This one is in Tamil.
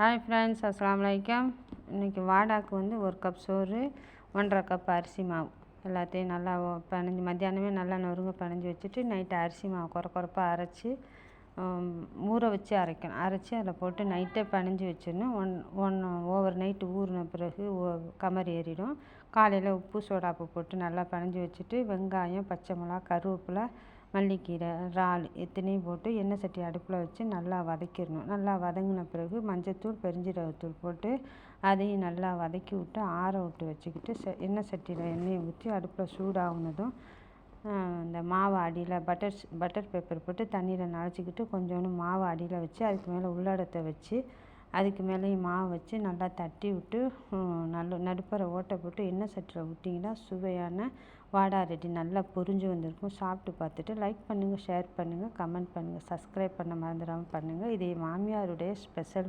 ஹாய் ஃப்ரெண்ட்ஸ், அஸ்ஸலாமு அலைக்கும். இன்றைக்கி வாடாக்கு வந்து 1 கப் சோறு, 1½ கப் அரிசி மாவு எல்லாத்தையும் நல்லா பிணைஞ்சி மத்தியானமே நல்லா நொறுங்க பிணைஞ்சி வச்சுட்டு நைட்டு அரிசி மாவு கொரப்பாக அரைச்சி ஊற வச்சு அரைக்கணும். அரைச்சி அதில் போட்டு நைட்டே பிணைஞ்சி வச்சிடணும். ஓவர் நைட்டு ஊறின பிறகு கமரி ஏறிடும். காலையில் உப்பு சோடாப்பு போட்டு நல்லா பிணைஞ்சி வச்சுட்டு வெங்காயம், பச்சை மிளகா, கருவேப்பிலை, மல்லிக்கீரை, இறால் இத்தனையும் போட்டு எண்ணெய் சட்டி அடுப்பில் வச்சு நல்லா வதக்கிடணும். நல்லா வதங்கின பிறகு மஞ்சத்தூள், பெருஞ்சீரகத்தூள் போட்டு அதையும் நல்லா வதக்கி விட்டு ஆற விட்டு வச்சுக்கிட்டு எண்ணெய் சட்டியில் எண்ணெயை ஊற்றி அடுப்பில் சூடாகுனதும் இந்த மாவு அடியில் பட்டர் பேப்பர் போட்டு தண்ணியில் நனைச்சிக்கிட்டு கொஞ்சோண்டு மாவு அடியில் வச்சு அதுக்கு மேலே உள்ளடத்தை வச்சு அதுக்கு மேலேயும் மாவு வச்சு நல்லா தட்டி விட்டு நடுப்பற ஓட்டை போட்டு எண்ணெய் சட்டியில் விட்டிங்கன்னா சுவையான வாடா ரெடி. நல்லா பொரிஞ்சு வந்திருக்கும். சாப்பிட்டு பார்த்துட்டு லைக் பண்ணுங்கள், ஷேர் பண்ணுங்கள், கமெண்ட் பண்ணுங்கள், சப்ஸ்கிரைப் பண்ண மறந்துடாமல் பண்ணுங்கள். இது என் மாமியாருடைய ஸ்பெஷல்.